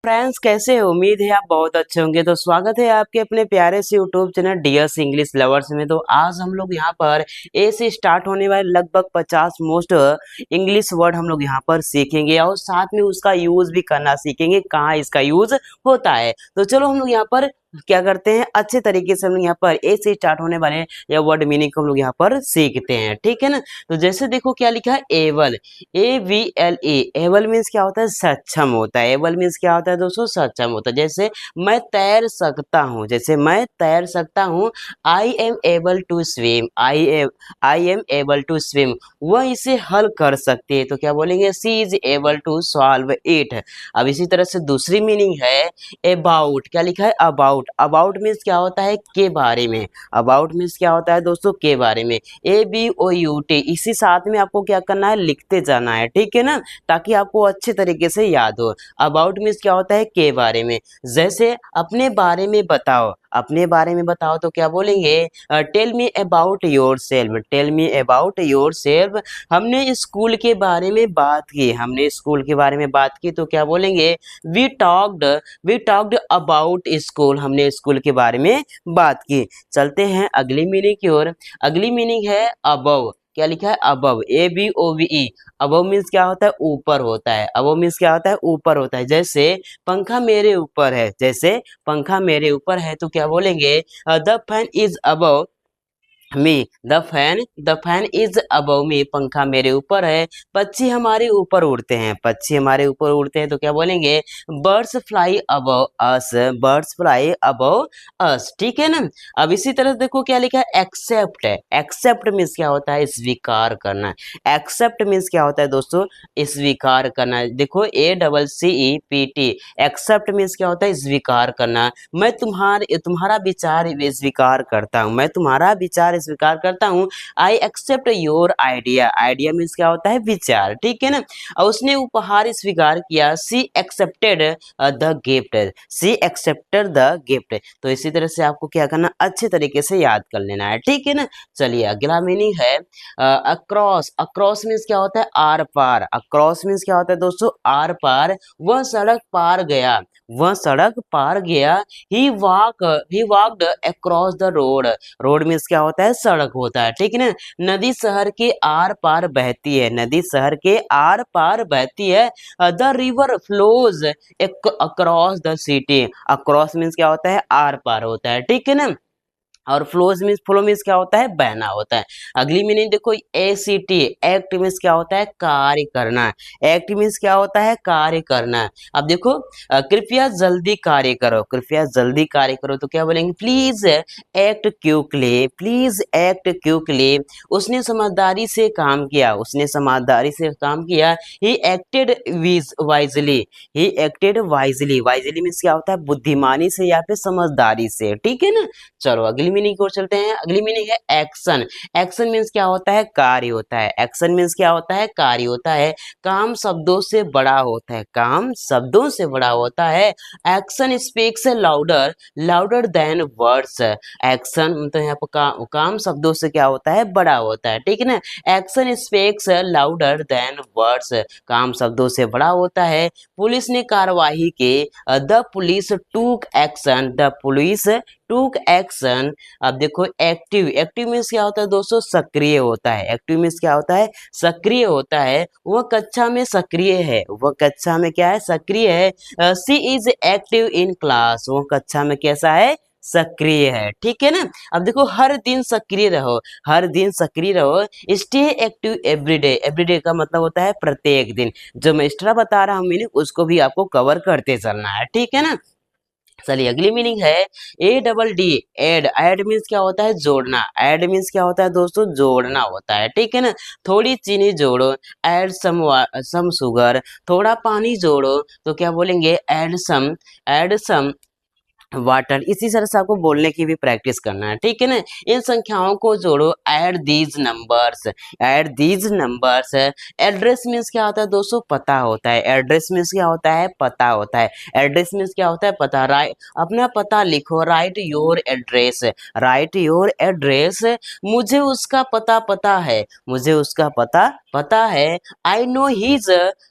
Friends, कैसे हो? उम्मीद है आप बहुत अच्छे होंगे। तो स्वागत है आपके अपने प्यारे से YouTube channel dears English lovers में। तो आज हम लोग यहाँ पर ए से स्टार्ट होने वाले लगभग 50 मोस्ट इंग्लिश वर्ड हम लोग यहाँ पर सीखेंगे और साथ में उसका यूज भी करना सीखेंगे, कहाँ इसका यूज होता है। तो चलो हम लोग यहाँ पर क्या करते हैं, अच्छे तरीके से हम लोग यहाँ पर ए से स्टार्ट होने वाले या वर्ड मीनिंग को हम लोग यहाँ पर सीखते हैं, ठीक है ना। तो जैसे देखो क्या लिखा है, एबल, AVLE। एबल मीन्स क्या होता है? सक्षम होता है। एबल मीन्स क्या होता है दोस्तों? सक्षम होता है। जैसे मैं तैर सकता हूँ, जैसे मैं तैर सकता हूँ, I am able to swim, I am able to swim. वह इसे हल कर सकती है, तो क्या बोलेंगे? She is able to solve it. अब इसी तरह से दूसरी मीनिंग है अबाउट। क्या लिखा है? अबाउट। अबाउट मीन्स क्या होता है? के बारे में। अबाउट मीन्स क्या होता है दोस्तों? के बारे में। ABOUT। इसी साथ में आपको क्या करना है? लिखते जाना है, ठीक है ना, ताकि आपको अच्छे तरीके से याद हो। अबाउट मीन्स क्या होता है? के बारे में। जैसे अपने बारे में बताओ, अपने बारे में बताओ तो क्या बोलेंगे? Tell me about yourself, tell me about yourself. हमने स्कूल के बारे में बात की, हमने स्कूल के बारे में बात की तो क्या बोलेंगे? We talked, we talked about school. हमने स्कूल के बारे में बात की। चलते हैं अगली मीनिंग की ओर। अगली मीनिंग है अबव। क्या लिखा है? Above, ABOVE। अबव मीन्स क्या होता है? ऊपर होता है। अबव मीन्स क्या होता है? ऊपर होता है। जैसे पंखा मेरे ऊपर है, जैसे पंखा मेरे ऊपर है तो क्या बोलेंगे? The fan is above me, the fan is above मी। पंखा मेरे ऊपर है। पक्षी हमारे ऊपर उड़ते हैं, पक्षी हमारे ऊपर उड़ते हैं तो क्या बोलेंगे? बर्ड्स फ्लाई अबव अस, बर्ड्स फ्लाई अबव अस, ठीक है ना। अब इसी तरह देखो क्या लिखा है, एक्सेप्ट है। एक्सेप्ट मीन्स क्या होता है? स्वीकार करना। एक्सेप्ट मीन्स क्या होता है दोस्तों? स्वीकार करना। देखो ACCEPT, एक्सेप्ट मीन्स क्या होता है? स्वीकार करना। मैं तुम्हारा विचार स्वीकार करता हूँ, मैं तुम्हारा विचार स्वीकार करता हूँ। I accept your idea. Idea means क्या होता है? विचार, ठीक है ना। और उसने उपहार स्वीकार किया। She accepted the gift, she accepted the gift. तो इसी तरह से आपको क्या करना? अच्छे तरीके से याद कर लेना है, ठीक है ना। चलिए अगला मीनिंग है अक्रॉस। अक्रॉस मीन्स क्या होता है? Are par. अक्रॉस मीन्स क्या होता है दोस्तों? आर पार। वह सड़क पार गया, वह सड़क पार गया। He walked across the road. Road means क्या होता है? सड़क होता है, ठीक है ना। नदी शहर के आर पार बहती है, नदी शहर के आर पार बहती है। The river flows across the city. Across means क्या होता है? आर पार होता है, ठीक है ना। और फ्लो मीन्स क्या होता है? बहना होता है। अगली मीनिंग देखो, ACT, एक्ट मीन्स क्या होता है? कार्य करना। एक्ट मीन्स क्या होता है? कार्य करना। अब देखो कृपया जल्दी कार्य करो, कृपया जल्दी कार्य करो तो क्या बोलेंगे? Please act quickly, please act quickly. उसने समझदारी से काम किया, उसने समझदारी से काम किया। He acted wisely, he acted wisely. Wisely means क्या होता है? बुद्धिमानी से या फिर समझदारी से, ठीक है ना। चलो अगली मीनिंग को चलते हैं। अगली मीनिंग है एक्शन। एक्शन मीन्स क्या होता है? कार्य होता है। एक्शन मीन्स क्या होता है? कार्य होता है। काम शब्दों से बड़ा होता है, काम शब्दों से बड़ा होता है। Action speaks louder, louder than words. Action तो यहाँ पर काम शब्दों से क्या होता है? बड़ा होता है, ठीक है ना। Action speaks louder than words. काम शब्दों से बड़ा होता है। पुलिस ने कार्यवाही की। द पुलिस टूक एक्शन, द पुलिस टूक एक्शन। अब देखो एक्टिव, एक्टिव मीन्स क्या होता है दोस्तों? सक्रिय होता है। एक्टिव मीन्स क्या होता है? सक्रिय होता है। वह कक्षा में सक्रिय है, वह कक्षा में क्या है? सक्रिय है। सी इज एक्टिव इन क्लास। वह कक्षा में कैसा है? सक्रिय है, ठीक है ना। अब देखो हर दिन सक्रिय रहो, हर दिन सक्रिय रहो। स्टे एक्टिव एवरीडे, एवरीडे का मतलब होता है प्रत्येक दिन। जो मैं एक्स्ट्रा बता रहा हूँ मीनिंग, उसको भी आपको कवर करते चलना है, ठीक है ना। चलिए अगली मीनिंग है ADD, एड। एड मीन्स क्या होता है? जोड़ना। एड मीन्स क्या होता है दोस्तों? जोड़ना होता है, ठीक है ना। थोड़ी चीनी जोड़ो, एड सम शुगर। थोड़ा पानी जोड़ो तो क्या बोलेंगे? Add some water. इसी तरह से आपको बोलने की भी प्रैक्टिस करना है, ठीक है ना। इन संख्याओं को जोड़ो, add these numbers, add these numbers. Address means क्या होता है दोस्तों, पता होता है। एड्रेस मीन्स क्या होता है, पता होता है। एड्रेस मीन्स क्या होता है, पता। राइट, अपना पता लिखो, right your address, right your address. मुझे उसका पता पता है, मुझे उसका पता पता है। I know his,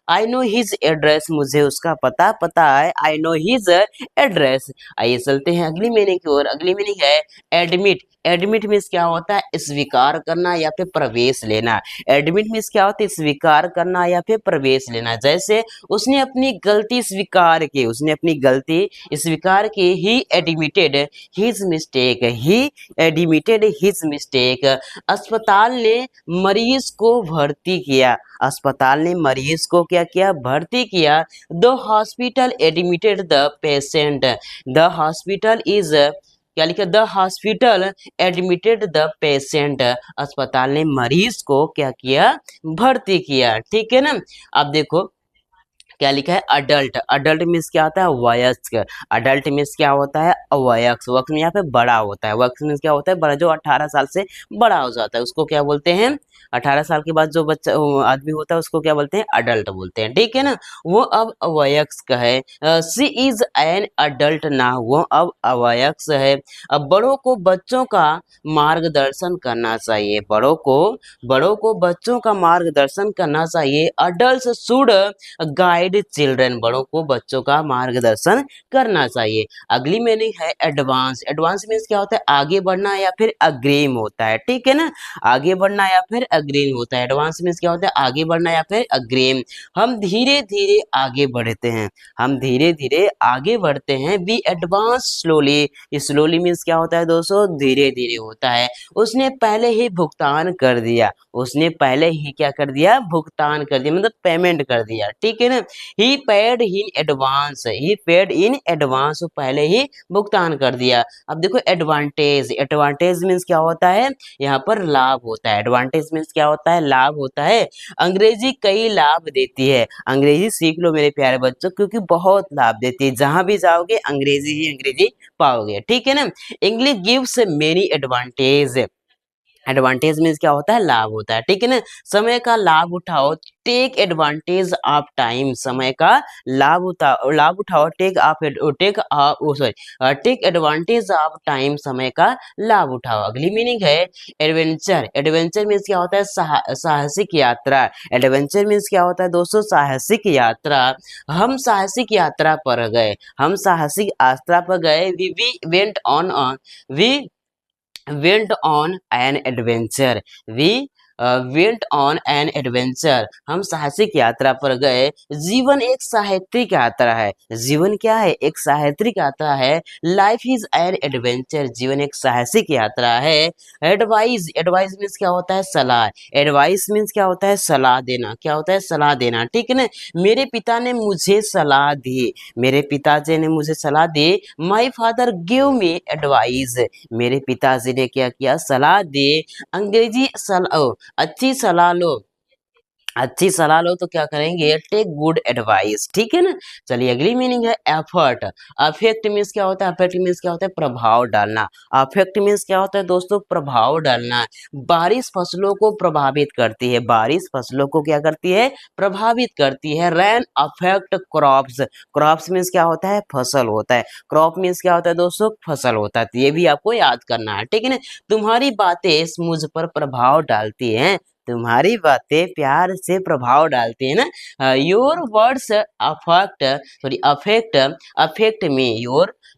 I know his address, मुझे उसका पता पता है। I know his address. आइए चलते हैं अगली मीनिंग की ओर। अगली मीनिंग है एडमिट। एडमिट मीन्स क्या होता है, स्वीकार करना या फिर प्रवेश लेना। एडमिट मीन्स क्या होता है, स्वीकार करना या फिर प्रवेश लेना। जैसे उसने अपनी गलती स्वीकार की, उसने अपनी गलती स्वीकार की। ही एडमिटेड हिज मिस्टेक, ही एडमिटेड हिज मिस्टेक। अस्पताल ने मरीज को भर्ती किया, अस्पताल ने मरीज को क्या किया, भर्ती किया। The hospital admitted the patient, the hospital is, क्या लिखा, the hospital admitted the patient. अस्पताल ने मरीज को क्या किया, भर्ती किया, ठीक है ना। अब देखो क्या लिखा है, अडल्ट। अडल्ट मीन्स क्या होता है, वयस्क। अडल्ट मीन्स क्या होता है, वयस्क। वक्त में यहाँ पे बड़ा होता है, वक्त मीन्स क्या होता है, बड़ा, जो 18 साल से बड़ा हो जाता है उसको क्या बोलते हैं, 18 साल के बाद जो बच्चा आदमी होता है उसको क्या बोलते हैं, अडल्ट बोलते हैं, ठीक है ना। वो अब अवयस्क है। सी इज एन अडल्ट ना, वो अब अवयस्क है। अब बड़ों को बच्चों का मार्गदर्शन करना चाहिए, बड़ों को बच्चों का मार्गदर्शन करना चाहिए। अडल्ट शुड गाइड चिल्ड्रन, बड़ों को बच्चों का मार्गदर्शन करना चाहिए। अगली मीनिंग है एडवांस। एडवांस मीन्स क्या होता है, आगे बढ़ना या फिर अग्रिम होता है, ठीक है ना। आगे बढ़ना या फिर अग्रिम होता है। एडवांस मीन्स क्या होता है, आगे बढ़ना या फिर अग्रिम। हम धीरे धीरे आगे बढ़ते हैं, हम धीरे धीरे आगे बढ़ते हैं। We advance slowly, slowly means क्या होता है दोस्तों, धीरे धीरे होता है। उसने पहले ही भुगतान कर दिया, उसने पहले ही क्या कर दिया, भुगतान कर दिया, मतलब पेमेंट कर दिया, ठीक है ना। He paid in advance, he paid in advance, वो पहले ही भुगतान कर दिया। अब देखो एडवांटेज। एडवांटेज मीन्स क्या होता है, यहाँ पर लाभ होता है। एडवांटेज मीन्स क्या होता है, लाभ होता है। अंग्रेजी कई लाभ देती है, अंग्रेजी सीख लो मेरे प्यारे बच्चों, क्योंकि बहुत लाभ देती है। जहां भी जाओगे अंग्रेजी ही अंग्रेजी पाओगे, ठीक है ना। English gives many advantage. Advantage means क्या होता है, लाभ होता है, ठीक है ना। समय का लाभ उठाओ, टेक एडवांटेज ऑफ टाइम, समय का लाभ उठाओ। टेक एडवांटेज ऑफ टाइम, समय का लाभ उठाओ। अगली मीनिंग है एडवेंचर। एडवेंचर मीन्स क्या होता है, साहसिक यात्रा। एडवेंचर मीन्स क्या होता है दोस्तों, साहसिक यात्रा। हम साहसिक यात्रा पर गए, हम साहसिक यात्रा पर गए। We went on, we went on an adventure, we went on an adventure, हम साहसिक यात्रा पर गए। जीवन एक साहित्यिक यात्रा है, जीवन क्या है, एक साहित्यिक यात्रा है। लाइफ इज एन एडवेंचर, जीवन एक साहसिक यात्रा है। एडवाइस, एडवाइस मीन्स क्या होता है, सलाह। एडवाइस मीन्स क्या होता है, सलाह देना, क्या होता है, सलाह देना, ठीक है ना। मेरे पिता ने मुझे सलाह दी, मेरे पिताजी ने मुझे सलाह दी। My father give me advice, मेरे पिताजी ने क्या किया, सलाह दी। अंग्रेजी सलाह, अच्छी सलाह लो, अच्छी सलाह लो तो क्या करेंगे, टेक गुड एडवाइस, ठीक है ना। चलिए अगली मीनिंग है एफर्ट। अफेक्ट मीन्स क्या होता है, अफेक्ट मीन्स क्या होता है, प्रभाव डालना। अफेक्ट मीन्स क्या होता है दोस्तों, प्रभाव डालना। बारिश फसलों को प्रभावित करती है, बारिश फसलों को क्या करती है, प्रभावित करती है। रैन अफेक्ट क्रॉप्स, क्रॉप्स मीन्स क्या होता है, फसल होता है। क्रॉप मीन्स क्या होता है दोस्तों, फसल होता है। तो ये भी आपको याद करना है, ठीक है ना। तुम्हारी बातें मुझ पर प्रभाव डालती हैं, तुम्हारी बातें प्यार से प्रभाव डालती है ना। Your words affect, sorry affect, affect me,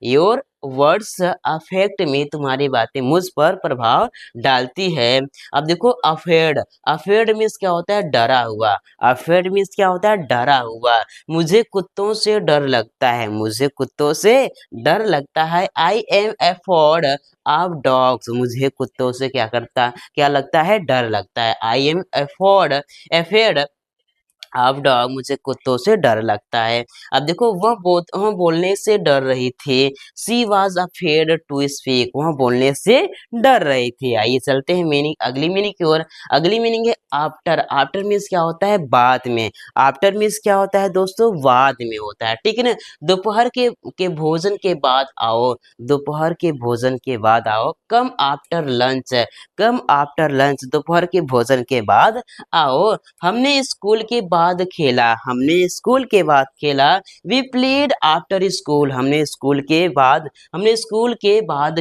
your words affect me, तुम्हारी बातें मुझ पर प्रभाव डालती है। अब देखो अफेड। अफेड मीन्स क्या होता है, डरा हुआ। अफेड मीन्स क्या होता है, डरा हुआ। मुझे कुत्तों से डर लगता है, मुझे कुत्तों से डर लगता है। I am afford of dogs, मुझे कुत्तों से क्या लगता है, डर लगता है। आई एम अफोर्ड, अफेड अब डॉग मुझे कुत्तों से डर लगता है। अब देखो वह बोलने से डर रही थी। She was afraid to speak, वह बोलने से डर रही थी। आइए चलते हैं मीनिंग अगली मीनिंग की ओर। अगली मीनिंग है आफ्टर। आफ्टर मीन्स क्या होता है? बाद में। आफ्टर मीन्स क्या होता है दोस्तों? बाद में होता है, ठीक है ना। दोपहर के भोजन के बाद आओ, दोपहर के भोजन के बाद आओ। Come after lunch, come after lunch, दोपहर के भोजन के बाद आओ। हमने स्कूल के बाद खेला, हमने स्कूल के बाद खेला। वी प्लेड आफ्टर स्कूल, हमने स्कूल के बाद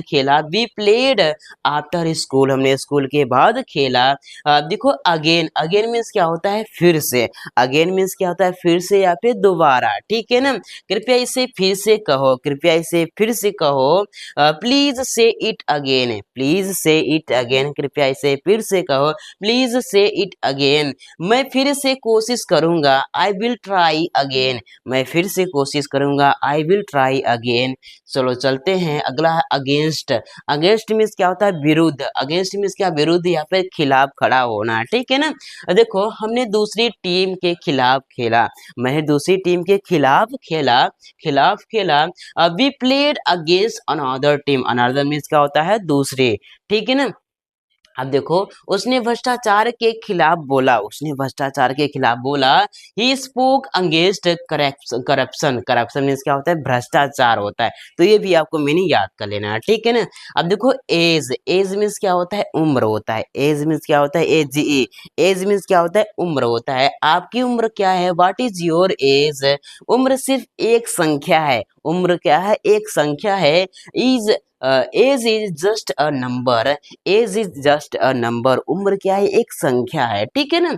खेला। वी प्लेड आफ्टर स्कूल, हमने स्कूल के बाद खेला। देखो अगेन, अगेन मीन्स क्या होता है? फिर से। अगेन मीन्स क्या होता है? फिर से या फिर दोबारा, ठीक है ना। कृपया इसे फिर से कहो, कृपया इसे फिर से कहो। प्लीज से इट अगेन, प्लीज से इट अगेन, कृपया इसे फिर से कहो। प्लीज से इट अगेन। मैं फिर से कोशिश करूंगा, आई विल ट्राई अगेन, मैं फिर से कोशिश करूंगा, आई विल ट्राई अगेन। चलो चलते हैं, अगला है अगेंस्ट। अगेंस्ट मीन्स क्या होता है? विरुद्ध। अगेंस्ट मीन्स क्या? विरुद्ध या फिर खिलाफ खड़ा होना, ठीक है ना। देखो हमने दूसरी टीम के खिलाफ खेला, मैंने दूसरी टीम के खिलाफ खेला, खिलाफ खेला। We played against another team, another means क्या होता है? दूसरी, ठीक है ना। अब देखो उसने भ्रष्टाचार के खिलाफ बोला, उसने भ्रष्टाचार के खिलाफ बोला। He spoke against corruption, corruption means क्या होता है? भ्रष्टाचार होता है। तो ये भी आपको मीनिंग याद कर लेना है, ठीक है ना। अब देखो एज, एज मीन्स क्या होता है? उम्र होता है। एज मीन्स क्या होता है? एज ई, एज मीन्स क्या होता है? उम्र होता है। आपकी उम्र क्या है? What is your age? उम्र सिर्फ एक संख्या है, उम्र क्या है? एक संख्या है। Is age is just a number, age is just a number, उम्र क्या है? एक संख्या है, ठीक है ना।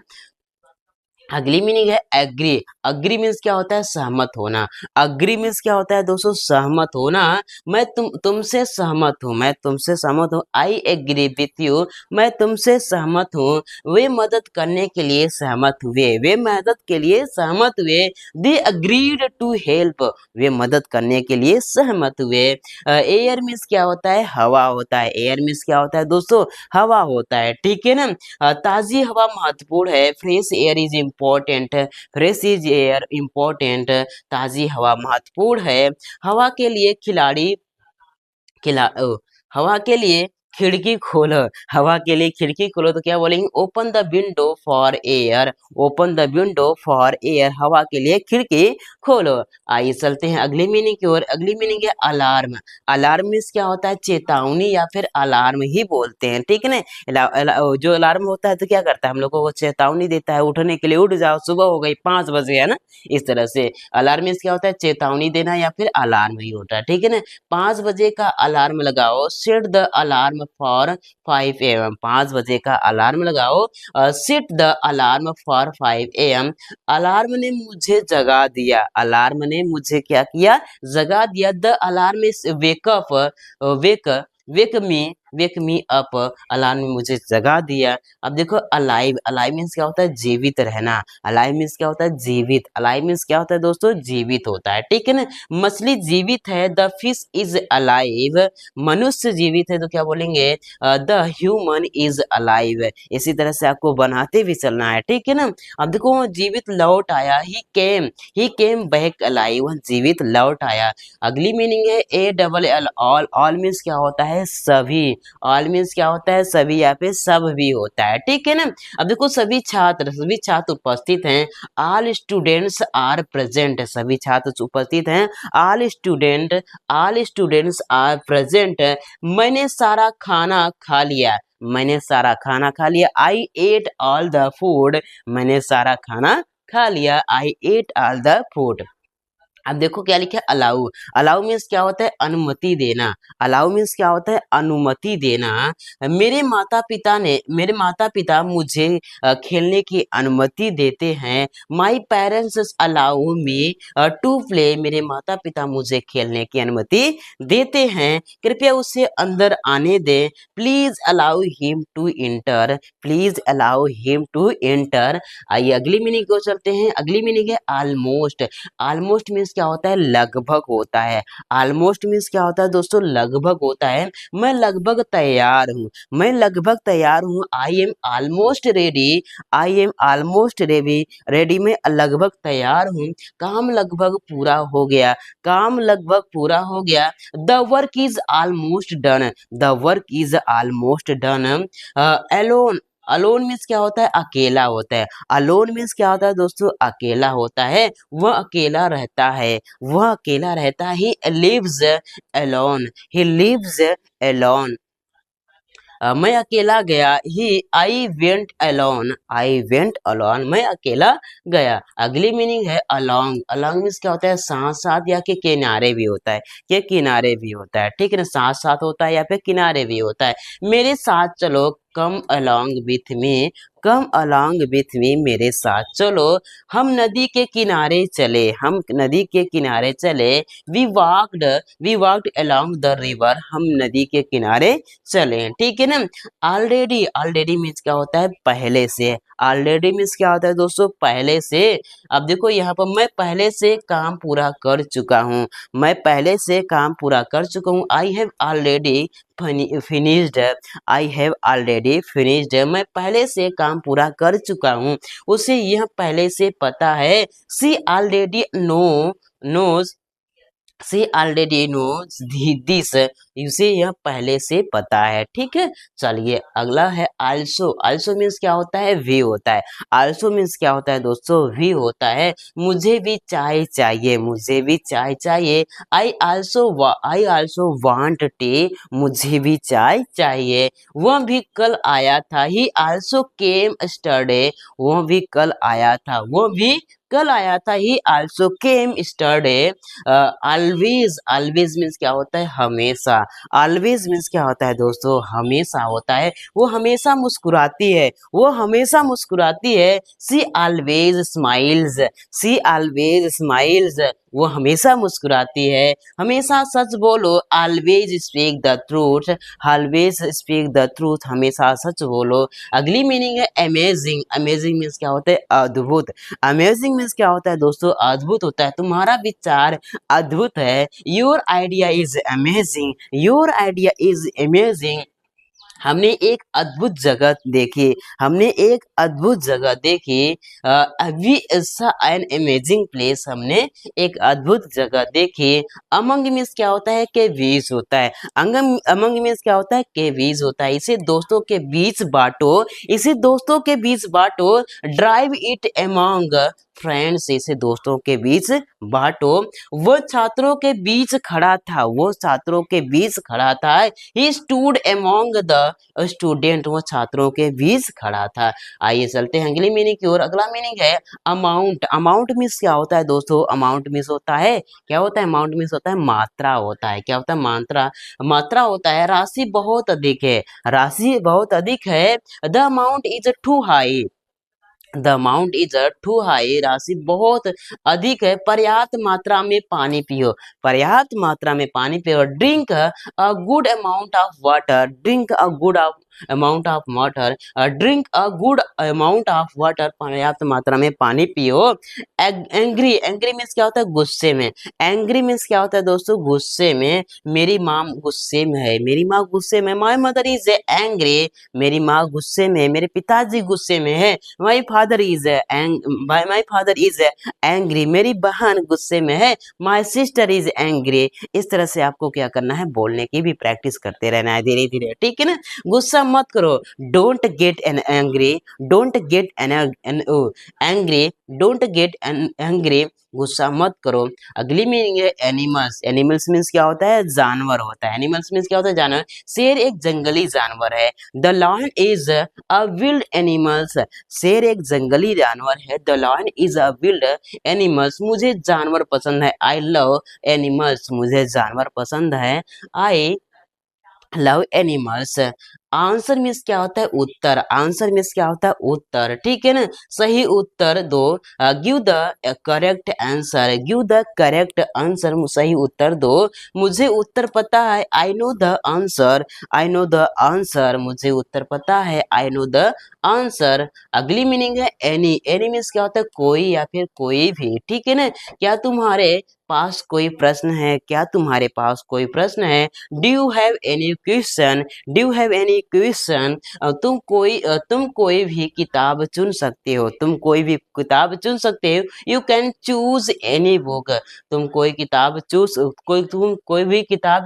अगली मीनिंग है एग्री। अग्री मीन्स क्या होता है? सहमत होना। अग्री मीन्स क्या होता है दोस्तों? सहमत होना। मैं तुमसे सहमत हूँ, मैं तुमसे सहमत हूँ। आई एग्री विथ यू, मैं तुमसे सहमत हूँ। वे मदद करने के लिए सहमत हुए, वे मदद के लिए सहमत हुए। दे अग्रीड टू हेल्प, वे मदद करने के लिए सहमत हुए। एयर मीन्स क्या होता है? हवा होता है। एयर मीन्स क्या होता है दोस्तों? हवा होता है, ठीक है ना। ताजी हवा महत्वपूर्ण है। Fresh air is important, fresh is air important, ताजी हवा महत्वपूर्ण है। हवा के लिए खिलाड़ी खिला ओ, हवा के लिए खिड़की खोलो, हवा के लिए खिड़की खोलो तो क्या बोलेंगे? Open the window for air, open the window for air, हवा के लिए खिड़की खोलो। आइए चलते हैं अगली मीनिंग की ओर। अगली मीनिंग है अलार्म। अलार्म मीन्स क्या होता है? चेतावनी या फिर अलार्म ही बोलते हैं, ठीक है ना। जो अलार्म होता है तो क्या करता है? हम लोगों को चेतावनी देता है उठने के लिए, उठ जाओ सुबह हो गई 5 बजे, है ना। इस तरह से अलार्म मीन्स क्या होता है? चेतावनी देना या फिर अलार्म ही होता है, ठीक है ना। 5 बजे का अलार्म लगाओ, set the alarm for 5 AM, 5 बजे का अलार्म लगाओ। Set the alarm for 5 AM। Alarm ने मुझे जगा दिया, अलार्म ने मुझे क्या किया? जगा दिया। The alarm is wake up, wake wake me, wake me up, alarm ने मुझे जगा दिया। अब देखो अलाइव, अलाइव मीन्स क्या होता है? जीवित रहना। अलाइव मीन्स क्या होता है? जीवित। अलाइव मीन्स क्या होता है दोस्तों? जीवित होता है, ठीक है ना। मछली जीवित है। द फिश इज अलाइव, मनुष्य जीवित है तो क्या बोलेंगे? The human is alive. इसी तरह से आपको बनाते भी चलना है, ठीक है ना। अब देखो वो जीवित लौट आया। ही केम बैक अलाइव, वह जीवित लौट आया। अगली मीनिंग है ALL, ऑल। ऑल मीन्स क्या होता है? सभी। ऑल मीन्स क्या होता है? सभी या फिर सब भी होता है, ठीक है ना। अब देखो सभी छात्र उपस्थित हैं। ऑल स्टूडेंट्स आर प्रेजेंट, सभी छात्र उपस्थित हैं। All students are present. मैंने सारा खाना खा लिया, मैंने सारा खाना खा लिया। आई एट ऑल द फूड, मैंने सारा खाना खा लिया। आई एट ऑल द फूड। अब देखो क्या लिखा है? अलाउ। अलाउ मीन्स क्या होता है? अनुमति देना। अलाउ मीन्स क्या होता है? अनुमति देना। मेरे माता पिता मुझे खेलने की अनुमति देते हैं। My parents allow me to play, मेरे माता पिता मुझे खेलने की अनुमति देते हैं। कृपया उसे अंदर आने दें। Please allow him to enter, please allow him to enter. आइए अगली मीनिंग को चलते हैं। अगली मीनिंग है ऑलमोस्ट। ऑलमोस्ट मीन्स क्या होता है, लगभग होता है। ऑलमोस्ट मीन्स क्या होता है दोस्तों, लगभग होता है। मैं लगभग तैयार हूँ, मैं लगभग तैयार हूँ। I am almost ready, I am almost ready, ready में लगभग तैयार हूँ। काम लगभग पूरा हो गया, काम लगभग पूरा हो गया। The work is almost done, the work is almost done. Alone, alone means क्या होता है, अकेला होता है। अलोन मीन्स क्या होता है दोस्तों, अकेला होता है, वह अकेला रहता है, वह अकेला रहता है। He lives alone, he lives alone. मैं अकेला गया, he I went alone, I went alone, मैं अकेला गया। अगली मीनिंग है अलोंग, अलोंग मीन्स क्या होता है, साथ साथ या के किनारे भी होता है, के किनारे भी होता है, ठीक है ना, साथ साथ होता है या फिर किनारे भी होता है। मेरे साथ चलो, come along with me, come along with me, मेरे साथ चलो। हम नदी के किनारे चले, हम नदी के किनारे चले। We walked along the river, हम नदी के किनारे चले, ठीक है ना। ऑलरेडी, ऑलरेडी मीन्स क्या होता है, पहले से। ऑलरेडी मीन्स क्या होता है दोस्तों, पहले से। अब देखो यहाँ पर मैं पहले से काम पूरा कर चुका हूँ, मैं पहले से काम पूरा कर चुका हूँ। I have already finished, I have already finished, मैं पहले से काम पूरा कर चुका हूँ। उसे यह पहले से पता है। She already knows, she already knows this, उसे यह पहले से पता है, ठीक है। चलिए अगला है आल्सो। आल्सो मीन्स क्या होता है, भी होता है। आल्सो मीन्स क्या होता है दोस्तों, भी होता है। मुझे भी चाय चाहिए, मुझे भी चाय चाहिए। आई आल्सो वांट टी, मुझे भी चाय चाहिए। वह भी कल आया था, ही आल्सो केम स्टरडे, वह भी कल आया था, वह भी कल आया था। He also came yesterday. Always, always means क्या होता है, हमेशा। ऑलवेज मीन्स क्या होता है दोस्तों, हमेशा होता है। वो हमेशा मुस्कुराती है, वो हमेशा मुस्कुराती है। सी ऑलवेज स्माइल्स, सी ऑलवेज स्माइल्स, वो हमेशा मुस्कुराती है। हमेशा सच बोलो, always speak the truth, always speak the truth, हमेशा सच बोलो। अगली मीनिंग है अमेजिंग। अमेजिंग मीन्स क्या होता है, अद्भुत। अमेजिंग मीन्स क्या होता है दोस्तों, अद्भुत होता है। तुम्हारा विचार अद्भुत है। Your idea is amazing, your idea is amazing. हमने एक अद्भुत जगह देखी, हमने एक अद्भुत जगह देखी। वी एन अमेजिंग प्लेस, हमने एक अद्भुत जगह देखी। अमंग मीन्स क्या होता है, के बीच होता है। अमंग मीन्स क्या होता है, के बीच होता है। इसे दोस्तों के बीच बांटो, इसे दोस्तों के बीच बांटो। ड्राइव इट अमंग फ्रेंड्स, इसे दोस्तों के बीच बांटो। वो छात्रों के बीच खड़ा था, वो छात्रों के बीच खड़ा था। He stood among the student, वो छात्रों के बीच खड़ा था। आइए चलते हैं अगली मीनिंग की ओर। अगला मीनिंग है अमाउंट। अमाउंट मीन्स क्या होता है दोस्तों, अमाउंट मीन्स होता है, क्या होता है, अमाउंट मीन्स होता है मात्रा होता है। क्या होता है, मात्रा, मात्रा होता है। राशि बहुत अधिक है, राशि बहुत अधिक है। The amount is too high, the amount is too high, राशि बहुत अधिक है। पर्याप्त मात्रा में पानी पियो, पर्याप्त मात्रा में पानी पियो। Drink a good amount of water, drink a good amount of water, drink a good amount of water, पर्याप्त मात्रा में पानी पियो। एंग्री, एंग्री मीन्स क्या होता है, गुस्से में। एंग्री मीन्स क्या होता है दोस्तों, गुस्से में। मेरी माँ गुस्से में है, मेरी माँ गुस्से में। माई मदर इज एंग्री, मेरी माँ गुस्से में है, मेरे पिताजी गुस्से में है। My father is my father is angry, मेरी बहन गुस्से में है। My sister is angry. इस तरह से आपको क्या करना है, बोलने की भी प्रैक्टिस करते रहना है धीरे धीरे, ठीक है ना। गुस्सा मत करो, don't get an angry, don't get an angry, don't get an angry, गुस्सा मत करो। अगली मीनिंग है एनिमल्स। एनिमल्स मीन्स क्या होता है, जानवर होता है। एनिमल्स मीन्स क्या होता है, जानवर। शेर एक जंगली जानवर है। The lion is a wild animals, शेर एक जंगली जानवर है। The lion is a wild animals, मुझे जानवर पसंद है। आई लव एनिमल्स, मुझे जानवर पसंद है। I love animals. Answer means क्या होता है, उत्तर। आंसर मीन्स क्या होता है, उत्तर, ठीक है ना। सही उत्तर दो। Give the correct answer, give the correct answer, सही उत्तर दो। मुझे उत्तर पता है, I know the answer, I know the answer, मुझे उत्तर पता है, आई नो द आंसर। अगली मीनिंग है एनी। एनी मीन्स क्या होता है, कोई या फिर कोई भी, ठीक है ना। क्या तुम्हारे पास कोई प्रश्न है, क्या तुम्हारे पास कोई प्रश्न है। Do you have any question, do you have any question. तुम कोई भी किताब चुन सकते हो, तुम कोई भी किताब चुन सकते हो। You can choose any book, तुम कोई भी किताब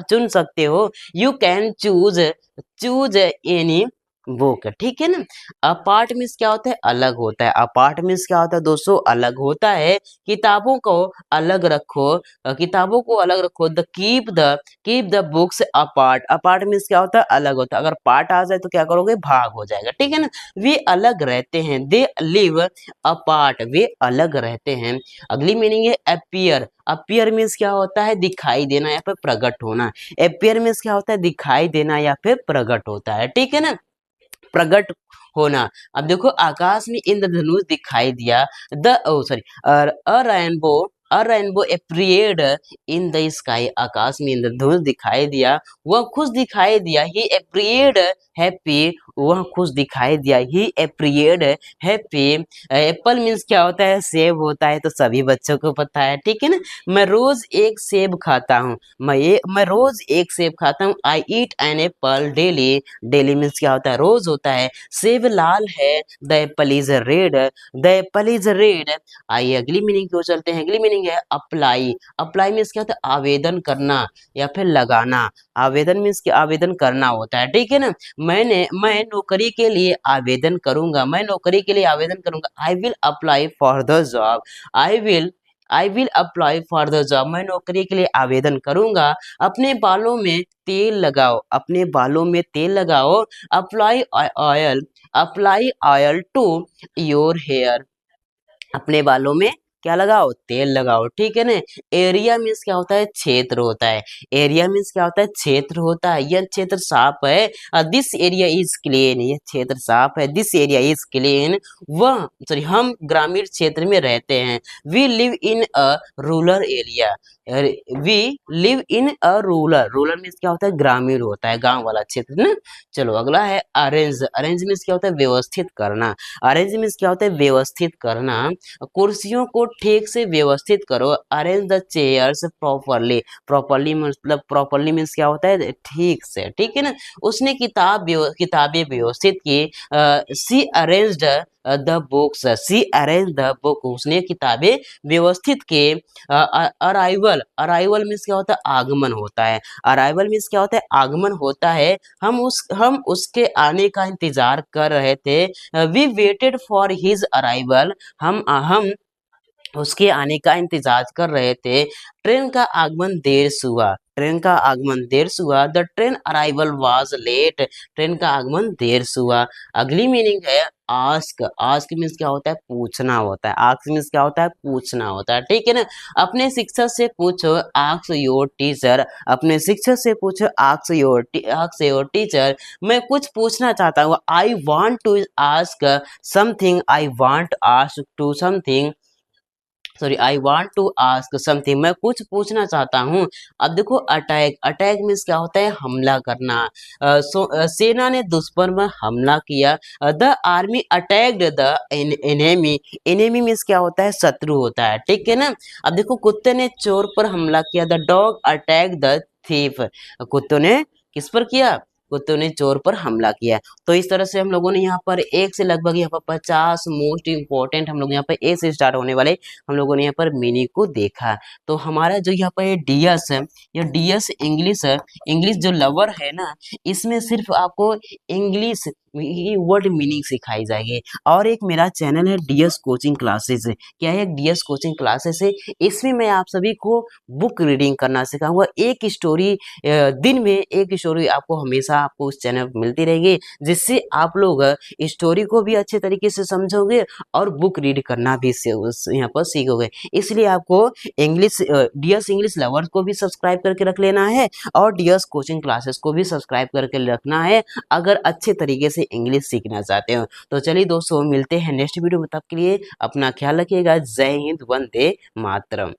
चुन सकते हो। You can choose any book, ठीक है ना। अपार्ट मीन्स क्या होता है, अलग होता है। अपार्ट मीन्स क्या होता है दोस्तों, अलग होता है। किताबों को अलग रखो, किताबों को अलग रखो। Keep the books apart. Apart means क्या होता है, अलग होता है। अगर पार्ट आ जाए तो क्या करोगे, भाग हो जाएगा, ठीक है ना। वे अलग रहते हैं, दे लिव अपार्ट, वे अलग रहते हैं। अगली मीनिंग है अपीयर। अपीयर मीन्स क्या होता है, दिखाई देना या फिर प्रकट होना। अपीयर मीन्स क्या होता है, दिखाई देना या फिर प्रकट होता है, ठीक है ना, प्रकट होना। अब देखो आकाश में इंद्रधनुष दिखाई दिया, the sorry a rainbow appeared in the sky. आकाश में इंद्रधनुष दिखाई दिया, वह खुश दिखाई दिया। ही अपीयर्ड हैप्पी, वह खुश दिखाई दिया। ही अपीयर्ड हैप्पी। एप्पल मीन्स क्या होता है, सेब होता है, तो सभी बच्चों को पता है, ठीक है ना। मैं रोज एक सेब खाता हूँ, मैं रोज एक सेब खाता हूँ। I eat an apple daily. Daily means क्या होता है, रोज होता है। सेब लाल है, the apple is red, the apple is red. आइए अगली मीनिंग को चलते हैं। अगली मीनिंग है अप्लाई। अप्लाई मीन्स क्या होता है, आवेदन करना या फिर लगाना। आवेदन मीन्स कि आवेदन करना होता है, ठीक है ना। मैं नौकरी के लिए आवेदन करूंगा, मैं नौकरी के लिए आवेदन करूंगा। I will apply for the job. I will apply for the job, मैं नौकरी के लिए आवेदन करूंगा। अपने बालों में तेल लगाओ, अपने बालों में तेल लगाओ। Apply oil, apply oil to your hair. अपने बालों में क्या लगाओ, तेल लगाओ, ठीक है ना। एरिया मीन्स क्या होता है, क्षेत्र होता है। एरिया मीन्स क्या होता है, क्षेत्र होता है। यह क्षेत्र साफ है, दिस एरिया इज क्लीन, यह क्षेत्र साफ है। This area is clean. वह सॉरी हम ग्रामीण क्षेत्र में रहते हैं। We live in a rural area, we live in a rural. Rural means क्या होता है, ग्रामीण होता है, गांव वाला क्षेत्र ना। चलो अगला है अरेंज। अरेंज मीन्स क्या होता है, व्यवस्थित करना। अरेंज मीन्स क्या होता है, व्यवस्थित करना। कुर्सियों को ठीक से व्यवस्थित करो। Arrange the chairs properly. Properly मतलब प्रॉपरली मीन्स क्या होता है, ठीक से, ठीक है ना। उसने किताबें व्यवस्थित की। She arranged the books, she arrange the book, उसने किताबें व्यवस्थित की। अराइवल, अराइवल मीन्स क्या होता है, आगमन होता है। अराइवल मीन्स क्या होता है, आगमन होता है। हम उसके आने का इंतजार कर रहे थे। We waited for his arrival, हम उसके आने का इंतजार कर रहे थे। ट्रेन का आगमन देर से हुआ, ट्रेन का आगमन देर से हुआ। The train arrival was late, train का आगमन देर से हुआ। अगली मीनिंग है आस्क। आस्क मीन्स क्या होता है, पूछना होता है। आस्क मीन्स क्या होता है, पूछना होता है, ठीक है ना। अपने शिक्षक से पूछो, आस्क योर टीचर। अपने शिक्षक से पूछो, आस्क योर टीचर। मैं कुछ पूछना चाहता हूँ। I want to ask something, I want ask to something, sorry I want to ask something, मैं कुछ पूछना चाहता हूँ। अब देखो अटैक। अटैक मीन्स क्या होता है, हमला करना। सेना ने दुश्मन पर हमला किया। The army attacked the enemy. Enemy means क्या होता है, शत्रु होता है, ठीक है ना। अब देखो कुत्ते ने चोर पर हमला किया। The dog attack the thief. कुत्तों ने किस पर किया, कुत्तों ने चोर पर हमला किया। तो इस तरह से हम लोगों ने यहाँ पर एक से लगभग यहाँ पर 50 मोस्ट इंपॉर्टेंट हम लोग यहाँ पर ए से स्टार्ट होने वाले हम लोगों ने यहाँ पर मीनिंग को देखा। तो हमारा जो यहाँ पर डीएस है, ये डीएस इंग्लिश है, इंग्लिश जो लवर है ना, इसमें सिर्फ आपको इंग्लिश वर्ड मीनिंग सिखाई जाएगी। और एक मेरा चैनल है डीएस कोचिंग क्लासेस, क्या है, डीएस कोचिंग क्लासेस है। इसमें मैं आप सभी को बुक रीडिंग करना सिखाऊंगा। एक स्टोरी दिन में एक स्टोरी आपको हमेशा आपको उस चैनल पर मिलती रहेगी, जिससे आप लोग स्टोरी को भी अच्छे तरीके से समझोगे और बुक रीड करना भी यहाँ पर सीखोगे। इसलिए आपको इंग्लिश डीएस इंग्लिश लवर्स को भी सब्सक्राइब करके रख लेना है और डीएस कोचिंग क्लासेस को भी सब्सक्राइब करके रखना है, अगर अच्छे तरीके से इंग्लिश सीखना चाहते हो। तो चलिए दोस्तों, मिलते हैं नेक्स्ट वीडियो में, तब के लिए अपना ख्याल रखिएगा। जय हिंद, वंदे मातरम।